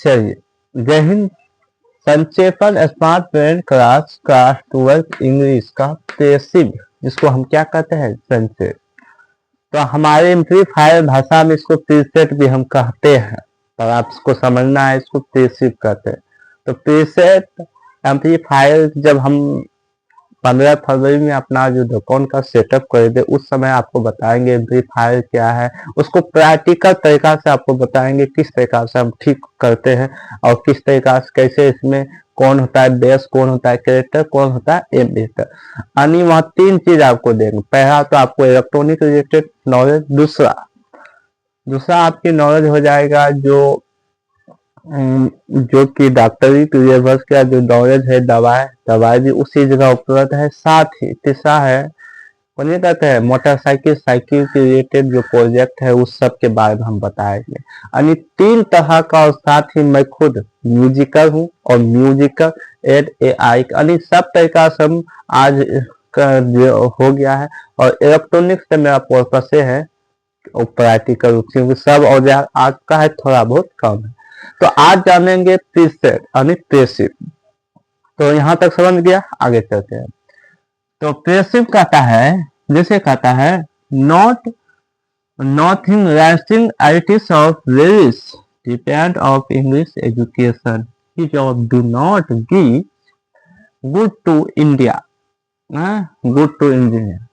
चलिए, जय हिंद। संक्षेपण smart brain class class 12 English का पैसिव, जिसको हम क्या कहते हैं, संक्षेप। तो हमारे एम्प्लीफायर भाषा में इसको प्रीसेट भी हम कहते हैं, पर आप इसको समझना है, इसको पैसिव कहते हैं। तो प्रीसेट एम्प्लीफायर जब हम 15 फरवरी में अपना जो दुकान का सेटअप कर दे, उस समय आपको बताएंगे एम्पलीफायर क्या है, उसको प्रैक्टिकल तरीका से आपको बताएंगे किस तरीका से हम ठीक करते हैं और किस तरीका से कैसे इसमें कौन होता है बेस, कौन होता है कैरेक्टर, कौन होता है एम्पलीफायर, यानी वहाँ 3 चीज आपको देंगे। पहला तो आपको इलेक्ट्रॉनिक रिलेटेड नॉलेज, दूसरा आपकी नॉलेज हो जाएगा जो कि डॉक्टरी पीरियड्स का जो नॉलेज है, दवाई भी उसी जगह उपलब्ध है। साथ ही तीसरा है बोलिए कहते हैं मोटरसाइकिल साइकिल के रिलेटेड जो प्रोजेक्ट है उस सब के बारे में हम बताएंगे, यानी 3 तरह का। और साथ ही मैं खुद म्यूजिकल हूँ और म्यूजिकल एड AI, यानी सब तरीका से हम आज का जो हो गया है। और इलेक्ट्रॉनिक्स से मेरा पर्पस है और प्रैक्टिकल, क्योंकि सब औजार आज का है थोड़ा बहुत कम है। तो आज जानेंगे प्रीसेट यानी पैसिव। तो यहाँ तक समझ गया, आगे चलते हैं। तो पैसिव कहता है, जैसे कहता है not nothing resting itis of varies depend of English education is of do not give good to India, good to India.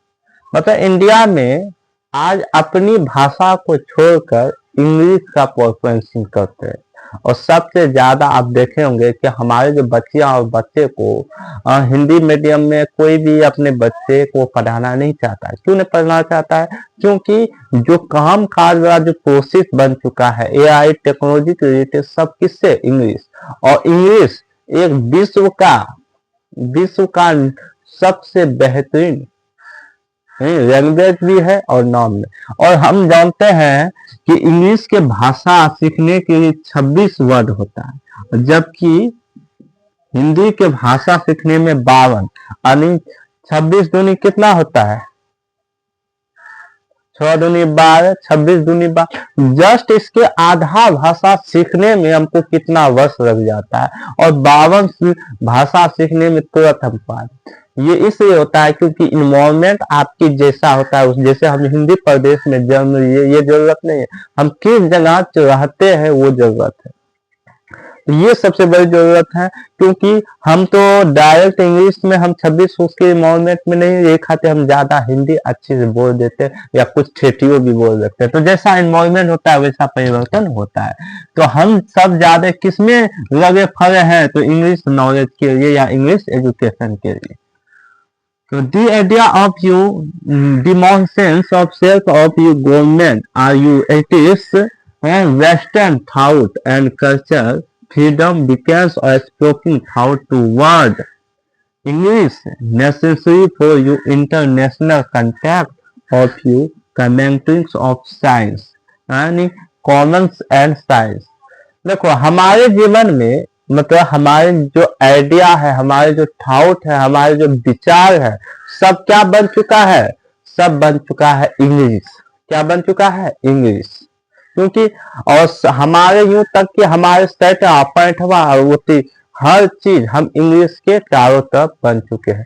मतलब इंडिया में आज अपनी भाषा को छोड़कर इंग्लिश का प्रेफरेंसिंग करते हैं। और सबसे ज्यादा आप देखे होंगे कि हमारे जो बच्चियां और बच्चे को हिंदी मीडियम में कोई भी अपने बच्चे को पढ़ाना नहीं चाहता है। क्यों नहीं पढ़ना चाहता है? क्योंकि जो काम काज वाला जो प्रोसेस बन चुका है AI टेक्नोलॉजी के रिलेटेड, सब किससे, इंग्लिश। और इंग्लिश एक विश्व का सबसे बेहतरीन लैंग्वेज भी है और नाम में। और हम जानते हैं कि इंग्लिश के भाषा सीखने के लिए 26 वर्ड होता है, जबकि हिंदी के भाषा सीखने में 52, यानी 26 दूनी कितना होता है, 6 दूनी 12, 26 दूनी 12। जस्ट इसके आधा भाषा सीखने में हमको कितना वर्ष लग जाता है, और 52 भाषा सीखने में तुरंत हम पाए। ये इसलिए होता है क्योंकि इन्वायरमेंट आपकी जैसा होता है, उस जैसे हम हिंदी प्रदेश में जन्म लिए, ये जरूरत नहीं है। हम किस जगह रहते हैं वो जरूरत है, ये सबसे बड़ी जरूरत है। क्योंकि हम तो डायरेक्ट इंग्लिश में हम 26 उसके इन्वायरमेंट में नहीं ये खाते, हम ज्यादा हिंदी अच्छे से बोल देते हैं या कुछ ठेठियों भी बोल देते हैं। तो जैसा इन्वायरमेंट होता है वैसा परिवर्तन होता है। तो हम सब ज्यादा किसमें लगे फरे हैं, तो इंग्लिश नॉलेज के लिए या इंग्लिश एजुकेशन के लिए। So the idea of you demonstrations of self of your government are you it is and Western thought and culture freedom because of speaking thought to word English necessary for your international contact of you commentaries of science and commons and science। देखो हमारे जीवन में मतलब हमारे जो idea है, हमारे जो थॉट है, हमारे जो विचार है, सब क्या बन चुका है, सब बन चुका है इंग्लिश। क्या बन चुका है, इंग्लिश। क्योंकि और हमारे यूं तक कि हमारे सेट पैंठवा और हर चीज हम इंग्लिश के चारों तरफ बन चुके हैं।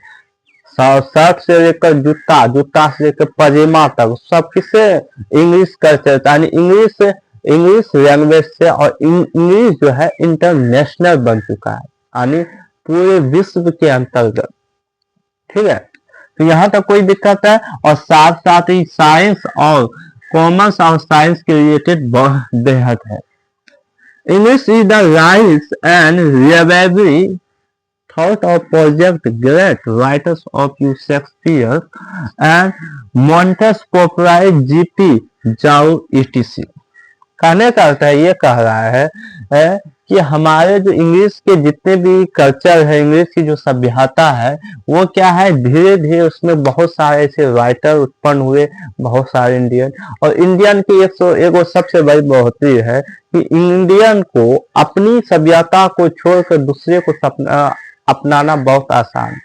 शर्ट से लेकर जूता, जूता से लेकर पजामा तक सब किससे, इंग्लिश कल्चर, यानी इंग्लिश लैंग्वेज से। और इंग्लिश जो है इंटरनेशनल बन चुका है, यानी पूरे विश्व के अंतर्गत। ठीक है, तो यहाँ तक कोई दिक्कत है। और साथ साथ ही साइंस और कॉमर्स और साइंस के रिलेटेड बेहद है। English is the rise and रियवेबरी thought of project great writers of you Shakespeare and Montes Populi GP Jau etc। कहने का अर्थ है, ये कह रहा है कि हमारे जो इंग्लिश के जितने भी कल्चर है, इंग्लिश की जो सभ्यता है, वो क्या है, धीरे धीरे उसमें बहुत सारे ऐसे राइटर उत्पन्न हुए, बहुत सारे इंडियन। और इंडियन की एक सबसे बड़ी बढ़ोतरी है कि इंडियन को अपनी सभ्यता को छोड़कर दूसरे को अपनाना बहुत आसान,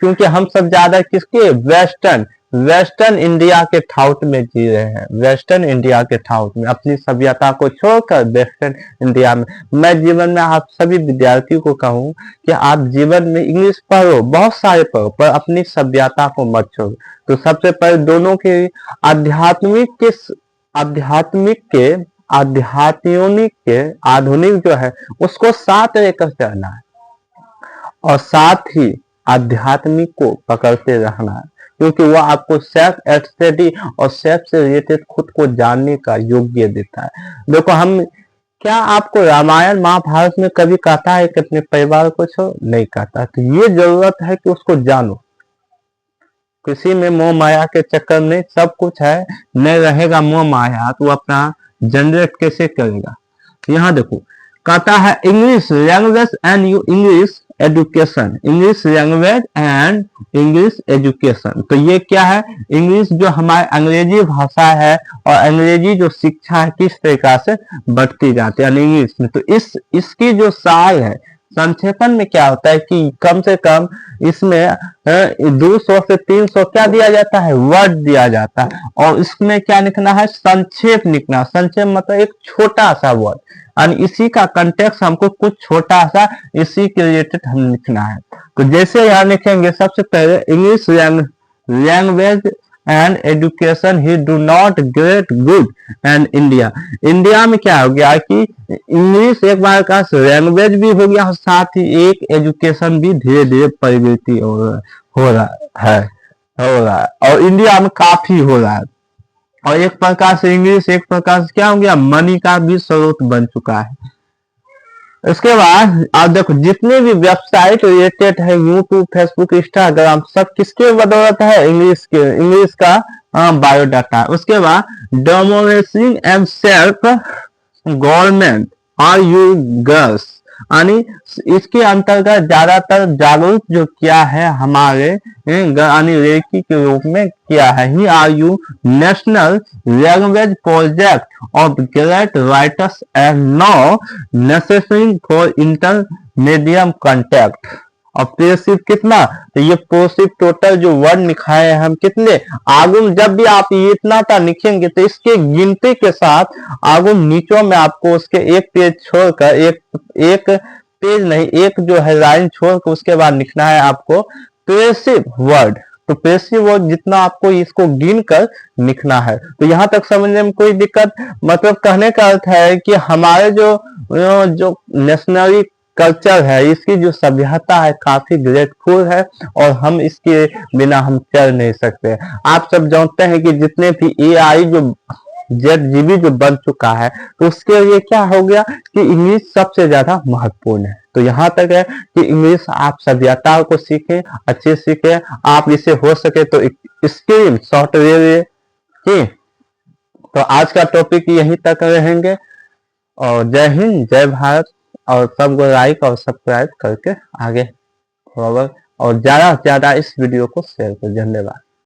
क्योंकि हम सब ज्यादा किसके, वेस्टर्न वेस्टर्न इंडिया के ठाउट में जी रहे हैं, वेस्टर्न इंडिया के ठाउट में, अपनी सभ्यता को छोड़कर वेस्टर्न इंडिया में। मैं जीवन में आप सभी विद्यार्थियों को कहूँ कि आप जीवन में इंग्लिश पढ़ो, बहुत सारे पढ़ो, पर अपनी सभ्यता को मत छोड़ो। तो सबसे पहले दोनों के आधुनिक जो है उसको साथ लेकर चलना है, और साथ ही आध्यात्मिक को पकड़ते रहना है, क्योंकि वो आपको सेल्फ स्टडी और सेल्फ से रिलेटेड खुद को जानने का योग्य देता है। देखो, हम क्या आपको रामायण महाभारत में कभी कहता है कि अपने परिवार को छोड़ो? नहीं कहता। तो ये जरूरत है कि उसको जानो, किसी में मोह माया के चक्कर में सब कुछ है, नहीं रहेगा मोह माया तो वो अपना जनरेट कैसे करेगा। यहाँ देखो, कहता है English language and English education, English language and English education. तो ये क्या है? इंग्लिश जो हमारी अंग्रेजी भाषा है और अंग्रेजी जो शिक्षा है किस तरीका से बढ़ती जाती है इंग्लिश में। तो इसकी जो सार है, संक्षेपण में क्या होता है कि कम से कम इसमें 200 से 300 क्या दिया जाता है? वर्ड दिया जाता है, और इसमें क्या लिखना है? संक्षेप लिखना। संक्षेप मतलब एक छोटा सा वर्ड, और इसी का कंटेक्स्ट हमको कुछ छोटा सा इसी के रिलेटेड हम लिखना है। तो जैसे यहाँ लिखेंगे, सबसे पहले English language and education he do not great good and India. India में क्या हो गया कि इंग्लिश एक बार का लैंग्वेज भी हो गया और साथ ही एक एजुकेशन भी धीरे धीरे परिवर्तित हो रहा है, और इंडिया में काफी हो रहा है। और एक प्रकार से इंग्लिश एक प्रकार से क्या हो गया? मनी का भी स्रोत बन चुका है। इसके बाद आप देखो, जितने भी वेबसाइट रिलेटेड है, यूट्यूब, फेसबुक, इंस्टाग्राम, सब किसके बदौलत है? इंग्लिश का बायोडाटा। उसके बाद democracy and self government are you girls, यानी इसके अंतर्गत ज्यादातर जागरूक जो किया है हमारे लड़की के रूप में किया है। He are you national language project of great writers and no necessary for intermedium contact. और प्रेसिव कितना? तो ये प्रोसिव टोटल जो वर्ड लिखाए हैं हम कितने आगुन, जब भी आप ये इतना टा लिखेंगे तो इसके गिनती के साथ आगुन नीचों में आपको उसके एक पेज छोड़कर एक पेज नहीं, एक जो है लाइन छोड़कर उसके बाद लिखना है आपको प्रेसिव वर्ड। तो प्रेसिव वर्ड जितना आपको इसको गिन कर लिखना है। तो यहाँ तक समझने में कोई दिक्कत, मतलब कहने का अर्थ है कि हमारे जो नेशनली कल्चर है, इसकी जो सभ्यता है काफी ग्रेटफुल है, और हम इसके बिना हम चल नहीं सकते। आप सब जानते हैं कि जितने भी AI जो ZGB जो बन चुका है, तो उसके लिए क्या हो गया कि इंग्लिश सबसे ज्यादा महत्वपूर्ण है। तो यहाँ तक है कि इंग्लिश आप सभ्यता को सीखें, अच्छे सीखें। आप इसे हो सके तो स्क्रीन शॉट ले। तो आज का टॉपिक यहीं तक रहेंगे, और जय हिंद, जय भारत। और सबको लाइक और सब्सक्राइब करके आगे फॉरवर्ड, और ज्यादा से ज्यादा इस वीडियो को शेयर करें। धन्यवाद।